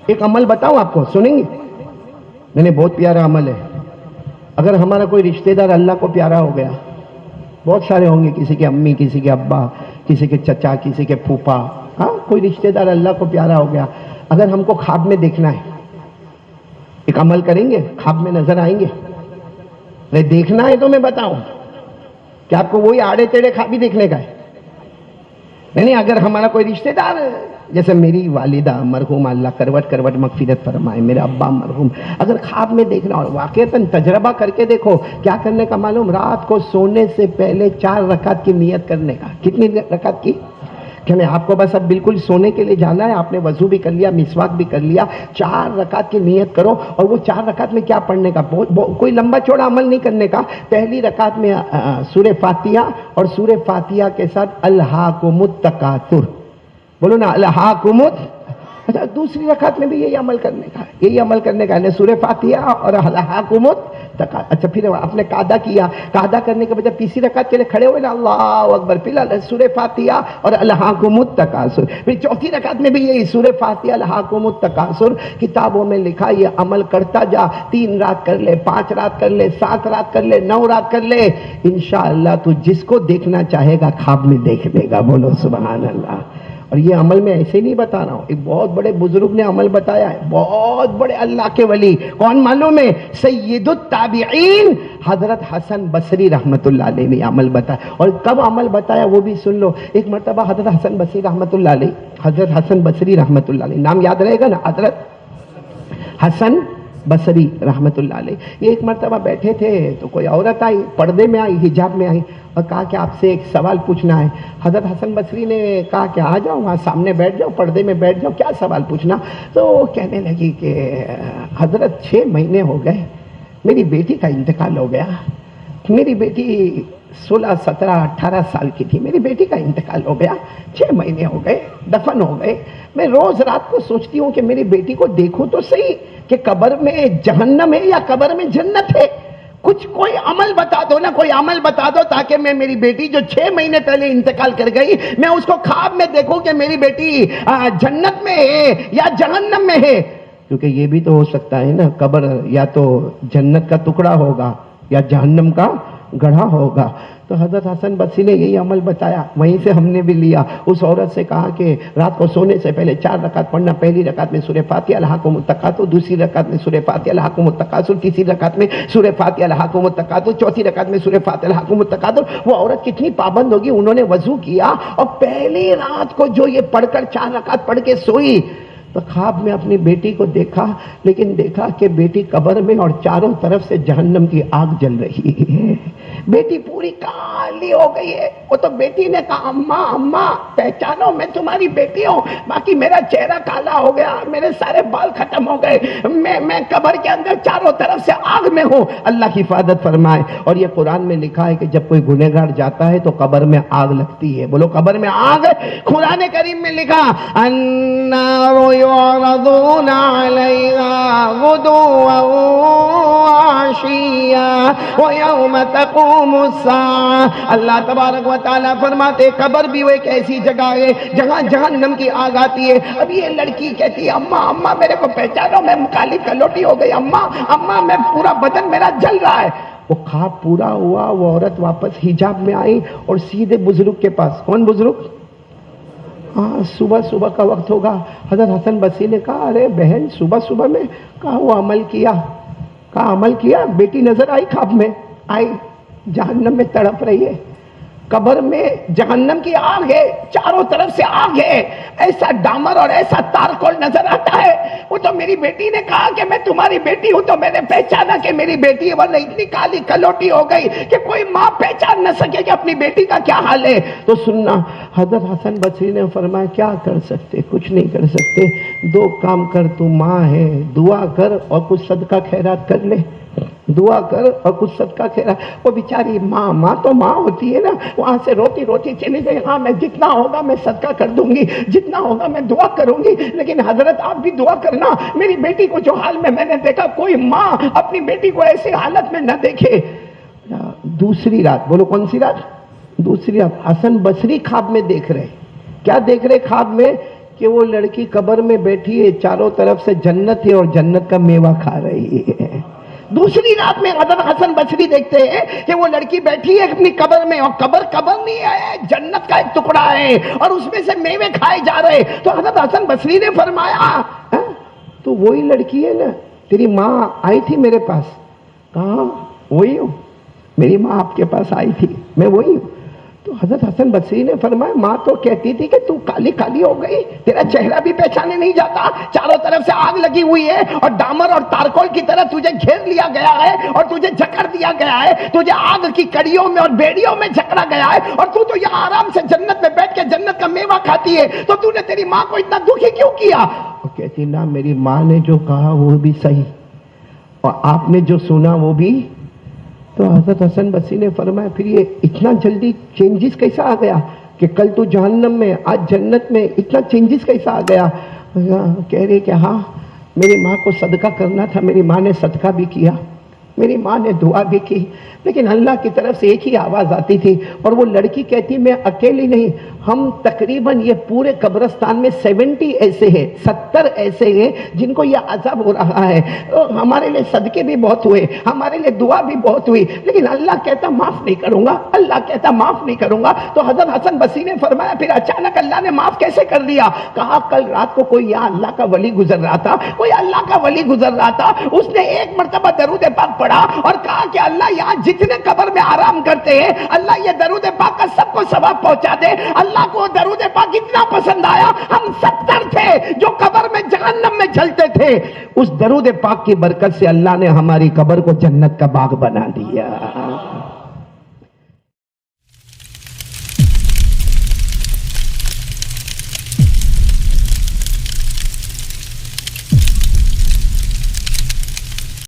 ایک عمل بتاؤں آپ کو، سنیں گے؟ میں نے بہت پیارا عمل ہے. اگر ہمارا کوئی رشتہ دار اللہ کو پیارا ہو گیا، بہت سارے ہوں گے، کسی کے امی، کسی کے ابا، کسی کے چچا، کسی کے پھوپھا، ہاں کوئی رشتہ دار اللہ کو پیارا ہو گیا. اگر ہم کو خواب میں دیکھنا ہے، ایک عمل کریں گے، خواب میں نظر آئیں گے. دیکھنا ہے تو میں بتاؤں کہ آپ کو وہی آڑے ٹیڑھے خواب ہی دیکھنے کا ہے. نہیں، اگر ہمارا کوئی رشتہ دار، جیسے میری والدہ مرحوم، اللہ کروٹ کروٹ مغفرت فرمائے، میرے ابا مرحوم، اگر خواب میں دیکھنا اور واقعتاً تجربہ کر کے دیکھو، کیا کرنے کا معلوم؟ رات کو سونے سے پہلے 4 رکعت کی نیت کرنے کا. کتنی رکعت کی؟ کہ میں آپ کو بس اب بالکل سونے کے لیے جانا ہے، آپ نے وضو بھی کر لیا، مسواک بھی کر لیا، 4 رکعت کی نیت کرو. اور وہ 4 رکعت میں کیا پڑھنے کا؟ کوئی لمبا چوڑا عمل نہیں کرنے کا. پہلی رکعت میں سورہ فاتحہ، اور سورہ فاتحہ کے ساتھ الہاکم التکاثر، بولو نا الہاکم. اچھا، دوسری رکعت میں بھی یہی عمل کرنے کا، یہی عمل کرنے کا ہے، سورہ فاتحہ اور الہاکم التکاثر. اچھا، پھر آپ نے قعدہ کیا، قعدہ کرنے کے بعد تیسری رکعت کے لیے کھڑے ہوئے نا، اللہ اکبر، پھر سورہ فاتحہ اور الہاکم التکاثر. پھر چوتھی رکعت میں بھی یہی سورہ فاتحہ، الہاکم التکاثر. کتابوں میں لکھا یہ عمل کرتا جا، 3 رات کر لے، 5 رات کر لے، 7 رات کر لے، 9 رات کر لے، انشاءاللہ تو جس کو دیکھنا چاہے گا خواب میں دیکھ لے گا. بولو سبحان اللہ. اور یہ عمل میں ایسے نہیں بتا رہا ہوں، ایک بہت بڑے بزرگ نے عمل بتایا ہے، بہت بڑے اللہ کے ولی. کون معلوم ہے؟ سید التابعین حضرت حسن بصری رحمت اللہ علیہ نے عمل بتایا. اور کب عمل بتایا وہ بھی سن لو. ایک مرتبہ حضرت حسن بصری رحمت اللہ علیہ، حضرت حسن بصری رحمت اللہ علیہ، نام یاد رہے گا نا، حضرت حسن بصری رحمت اللہ علیہ. یہ ایک مرتبہ بیٹھے تھے تو کوئی عورت آئی، پردے میں آئی، حجاب میں آئی، اور کہا کہ آپ سے ایک سوال پوچھنا ہے. حضرت حسن بصری نے کہا کہ آ جاؤ، وہاں سامنے بیٹھ جاؤ، پردے میں بیٹھ جاؤ، کیا سوال پوچھنا؟ تو کہنے لگی کہ حضرت 6 مہینے ہو گئے، میری بیٹی کا انتقال ہو گیا. میری بیٹی 16 17 18 سال کی تھی، میری بیٹی کا انتقال ہو گیا، 6 مہینے ہو گئے، دفن ہو گئے. میں روز رات کو سوچتی ہوں کہ میری بیٹی کو دیکھوں تو صحیح کہ قبر میں جہنم ہے یا قبر میں جنت ہے. کوئی عمل بتا دو نا، کوئی عمل بتا دو تاکہ میں میری بیٹی جو 6 مہینے پہلے انتقال کر گئی، میں اس کو خواب میں دیکھوں کہ میری بیٹی جنت میں ہے یا جہنم میں ہے. کیونکہ یہ بھی تو ہو سکتا ہے نا، قبر یا تو جنت کا ٹکڑا ہوگا یا جہنم کا گڑھا ہوگا. تو حضرت حسن بصری نے یہی عمل بتایا، وہیں سے ہم نے بھی لیا. اس عورت سے کہا کہ رات کو سونے سے پہلے 4 رکعت پڑھنا. پہلی رکعت میں سورہ فاتحہ الہاکم التکاثر، دوسری رکعت میں سورہ فاتحہ الہاکم التکاثر، تیسری رکعت میں سورہ فاتحہ الہاکم التکاثر، چوتھی رکعت میں سورہ فاتحہ الہاکم التکاثر. وہ عورت کتنی پابند ہوگی، انہوں نے وضو کیا اور پہلی رات کو جو یہ پڑھ کر 4 رکعت پڑھ کے سوئی تو خواب میں اپنی بیٹی کو دیکھا، لیکن دیکھا کہ بیٹی قبر میں اور چاروں طرف سے جہنم کی آگ جل رہی ہے. بیٹی پوری کالی ہو گئی ہے. وہ تو بیٹی نے کہا اماں اماں پہچانو میں تمہاری بیٹی ہوں، باقی میرا چہرہ کالا ہو گیا، میرے سارے بال ختم ہو گئے، میں قبر کے اندر چاروں طرف سے آگ میں ہوں. اللہ کی حفاظت فرمائے. اور یہ قرآن میں لکھا ہے کہ جب کوئی گنہگار جاتا ہے تو قبر میں آگ لگتی ہے. بولو قبر میں آگ. قرآن کریم میں لکھا النار يعرضون عليها غدوا وعشيا ويوم تقوم الساعة. اللہ تبارک و تعالیٰ فرماتے قبر بھی وہ ایک ایسی جگہ ہے جہاں جہنم کی آگ آتی ہے. اب یہ لڑکی کہتی ہے اماں اماں میرے کو پہچانو، میں کالی کلوٹی ہو گئی، اماں اماں میں پورا بدن میرا جل رہا ہے. وہ خواب پورا ہوا، وہ عورت واپس حجاب میں آئی اور سیدھے بزرگ کے پاس. کون بزرگ؟ صبح کا وقت ہوگا. حضرت حسن بصری نے کہا ارے بہن صبح میں کہا وہ عمل کیا. کہا عمل کیا. بیٹی نظر آئی، خواب میں آئی، جہنم میں تڑپ رہی ہے، قبر میں جہنم کی آگ ہے، چاروں طرف سے آگ ہے، ایسا ڈامر اور ایسا تارکول نظر آتا ہے. وہ تو میری بیٹی نے کہا کہ میں تمہاری بیٹی ہوں، تو میں نے پہچانا کہ میری بیٹی ہے، ورنہ اتنی کالی کلوٹی ہو گئی کہ کوئی ماں پہچان نہ سکے کہ اپنی بیٹی کا کیا حال ہے. تو سننا، حضرت حسن بصری نے فرمایا کیا کر سکتے؟ کچھ نہیں کر سکتے. 2 کام کر، تو ماں ہے، دعا کر اور کچھ صدقہ خیرات کر لے. دعا کر اور کچھ صدقہ خیرات. وہ بیچاری ماں تو ماں ہوتی ہے نا، وہاں سے روتی روتی چلی گئی. ہاں میں جتنا ہوگا میں صدقہ کر دوں گی، جتنا ہوگا میں دعا کروں گی، لیکن حضرت آپ بھی دعا کرنا میری بیٹی کو جو حال میں نے دیکھا، کوئی ماں اپنی بیٹی کو ایسی حالت میں نہ دیکھے. دوسری رات، بولو کون سی رات؟ دوسری رات حسن بصری خواب میں دیکھ رہے. کیا دیکھ رہے خواب میں؟ کہ وہ لڑکی قبر میں بیٹھی ہے، چاروں طرف سے جنت ہے اور جنت کا میوہ کھا رہی ہے۔ دوسری رات میں حضرت حسن بصری دیکھتے ہیں کہ وہ لڑکی بیٹھی ہے اپنی قبر میں، اور قبر نہیں ہے، جنت کا ایک ٹکڑا ہے اور اس میں سے میوے کھائے جا رہے۔ تو حضرت حسن بصری نے فرمایا تو وہی لڑکی ہے نا، تیری ماں آئی تھی میرے پاس؟ کہاں؟ وہی ہوں، میری ماں آپ کے پاس آئی تھی، میں وہی ہوں۔ تو حضرت حسن بصری نے فرمایا ماں تو کہتی تھی کہ تو کالی کالی ہو گئی، تیرا چہرہ بھی پہچانے نہیں جاتا، چاروں طرف سے آگ لگی ہوئی ہے اور ڈامر اور تارکول کی طرح تجھے گھیر لیا گیا ہے اور تجھے جکڑ دیا گیا ہے، تجھے آگ کی کڑیوں میں اور بیڑیوں میں جکڑا گیا ہے، اور تو یہاں آرام سے جنت میں بیٹھ کے جنت کا میوہ کھاتی ہے، تو تو نے تیری ماں کو اتنا دکھی کیوں کیا؟ وہ کہتی نا میری ماں نے جو کہا وہ بھی صحیح اور آپ نے جو سنا وہ بھی۔ تو حضرت حسن بصری نے فرمایا پھر یہ اتنا جلدی چینجز کیسا آ گیا کہ کل تو جہنم میں آج جنت میں، اتنا چینجز کیسا آ گیا؟ کہہ رہی کہ ہاں میری ماں کو صدقہ کرنا تھا، میری ماں نے صدقہ بھی کیا، میری ماں نے دعا بھی کی، لیکن اللہ کی طرف سے ایک ہی آواز آتی تھی اور وہ لڑکی کہتی میں اکیلی نہیں، ہم تقریباً یہ پورے قبرستان میں 70 ایسے ہیں، 70 ایسے ہیں جن کو یہ عذاب ہو رہا ہے، ہمارے لیے صدقے بھی بہت ہوئے، ہمارے لیے دعا بھی بہت ہوئی، لیکن اللہ کہتا معاف نہیں کروں گا، اللہ کہتا معاف نہیں کروں گا۔ تو حضرت حسن بصری نے فرمایا پھر اچانک اللہ نے معاف کیسے کر دیا؟ کہا کل رات کو کوئی یہاں اللہ کا ولی گزر رہا تھا، کوئی اللہ کا ولی گزر رہا تھا، اس نے ایک مرتبہ درود پاک پڑھا اور کہا کہ اللہ یہاں جتنے قبر میں آرام کرتے ہیں اللہ یہ درود پاک کا سب کو ثواب پہنچا دے۔ اللہ کو درود پاک اتنا پسند آیا، ہم 70 تھے جو قبر میں جہنم میں جلتے تھے، اس درود پاک کی برکت سے اللہ نے ہماری قبر کو جنت کا باغ بنا دیا۔